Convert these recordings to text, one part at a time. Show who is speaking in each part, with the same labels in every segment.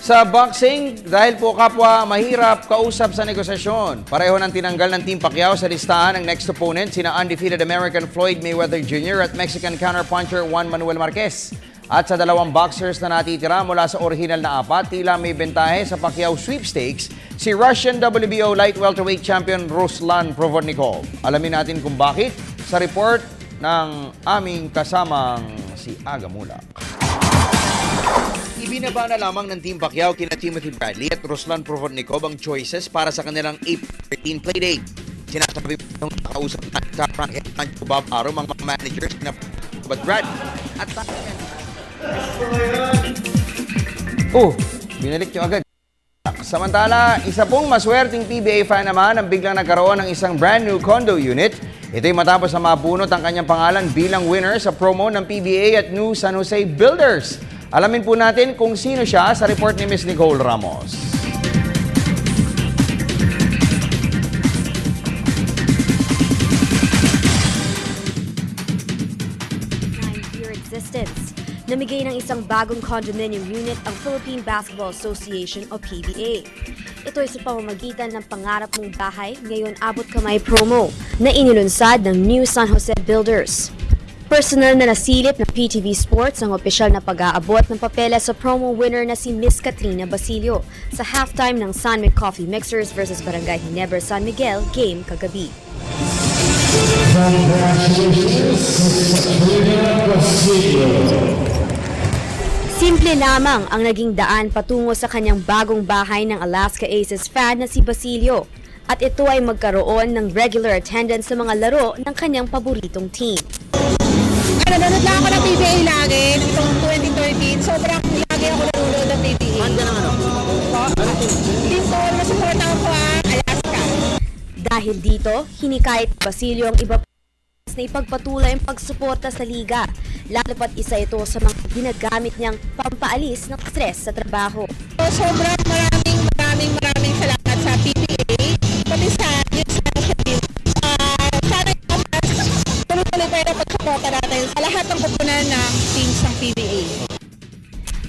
Speaker 1: Sa boxing, dahil po kapwa mahirap kausap sa negosasyon, pareho nang tinanggal ng Team Pacquiao sa listahan ng next opponent sina undefeated American Floyd Mayweather Jr. at Mexican counterpuncher Juan Manuel Marquez. At sa dalawang boxers na natitira mula sa orihinal na apat, tila may bentahe sa Pacquiao sweepstakes si Russian WBO light welterweight champion Ruslan Provodnikov. Alamin natin kung bakit sa report ng aming kasamang si Aga Mulak. Ibinaba na lamang ng Team Pacquiao kina Timothy Bradley at Ruslan Provodnikov ang choices para sa kanilang April 13 playdate. Sinasabi ng nakausap na sa front head man Bob Arum ang mga managers na Bradley at binalik nyo agad. Samantala, isa pong maswerteng PBA fan naman ang biglang nagkaroon ng isang brand new condo unit. Ito'y matapos na mabunot ang kanyang pangalan bilang winner sa promo ng PBA at New San Jose Builders. Alamin po natin kung sino siya sa report ni Ms. Nicole Ramos.
Speaker 2: Nine-year existence. Namigay ng isang bagong condominium unit ang Philippine Basketball Association o PBA. Ito ay sa pamamagitan ng pangarap mong bahay, ngayon abot kamay promo na inilunsad ng New San Jose Builders. Personal na nasilip ng PTV Sports ang opisyal na pag-aabot ng papeles sa promo winner na si Miss Katrina Basilio sa halftime ng San Mig Coffee Mixers versus Barangay Ginebra San Miguel game kagabi. Simple lamang ang naging daan patungo sa kanyang bagong bahay ng Alaska Aces fan na si Basilio. At ito ay magkaroon ng regular attendance sa mga laro ng kanyang paboritong team.
Speaker 3: Nanonood lang ako ng PBA lagi nitong 2013. Sobrang lagi ako nanonood ng PBA.
Speaker 1: Handa ng ano?
Speaker 3: Team ko, nasuportahan ko ang Alaska.
Speaker 2: Dahil dito, hinikayat ni Basilio ang iba na ipagpatuloy ang pagsuporta sa liga. Lalo pat isa ito sa mga ginagamit niyang pampaalis ng stress sa trabaho.
Speaker 3: Sobrang maraming salamat sa PBA. Pati sa New San Jose Builders. Sana tuloy-tuloy tayo na pagsuporta natin sa lahat ng kupunan ng teams ng PBA.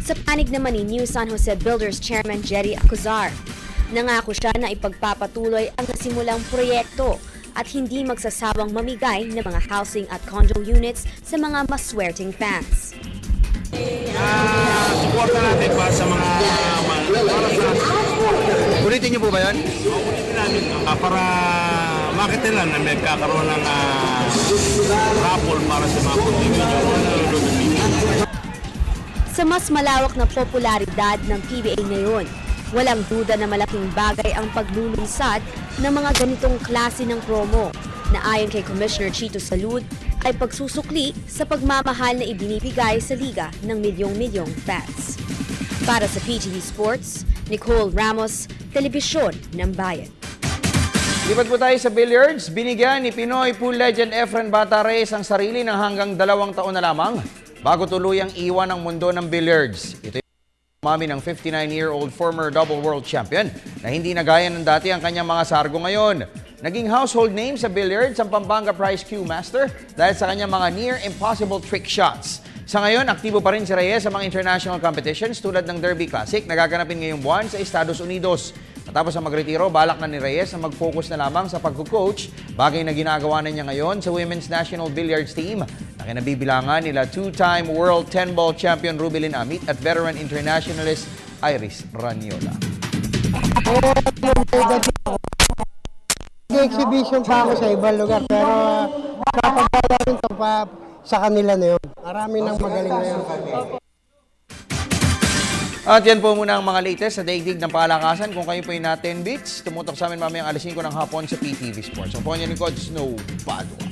Speaker 2: Sa panig naman ni New San Jose Builders Chairman Jerry Acuzar, nangako siya na ipagpapatuloy ang nasimulang proyekto at hindi magsasawang mamigay ng mga housing at condo units sa mga maswerteng fans.
Speaker 4: Suporta natin pa sa mga
Speaker 1: Ulitin niyo po ba yun?
Speaker 4: ulitin namin para makita nila na nagkakaroon ng raffle para sa mga
Speaker 2: Sa mas malawak na popularidad ng PBA ngayon, walang duda na malaking bagay ang paglulunsad ng mga ganitong klase ng promo na ayon kay Commissioner Chito Salud ay pagsusukli sa pagmamahal na ibinibigay sa liga ng milyong-milyong fans. Para sa PTV Sports, Nicole Ramos, Telebisyon ng Bayan.
Speaker 1: Lipat po tayo sa billiards. Binigyan ni Pinoy pool legend Efren Bata Reyes ang sarili ng hanggang 2 taon na lamang bago tuluyang iwan ang mundo ng billiards. Ito mami ng 59-year-old former double world champion na hindi na gaya ng dati ang kanyang mga sargo ngayon. Naging household name sa billiards ang Pampanga Prize Q Master dahil sa kanyang mga near-impossible trick shots. Sa ngayon, aktibo pa rin si Reyes sa mga international competitions tulad ng Derby Classic na gaganapin ngayong buwan sa Estados Unidos. Matapos ang magretiro, balak na ni Reyes na mag-focus na lamang sa pag-coach, bagay na ginagawa na niya ngayon sa Women's National Billiards Team na kinabibilangan nila two-time World 10-Ball Champion Rubilin Amit at veteran internationalist Iris Raniola.
Speaker 5: Exhibition pa ako sa ibang lugar pero kapag rin ito pa sa kanila na yun. Marami nang magaling na yun.
Speaker 1: At yan po muna ang mga latest sa daigdig ng palakasan. Kung kayo po yung na 10 bits, tumutok sa amin mamayang alas 5 ng hapon sa PTV Sports. Ang po niya ni Coach Snow Padua.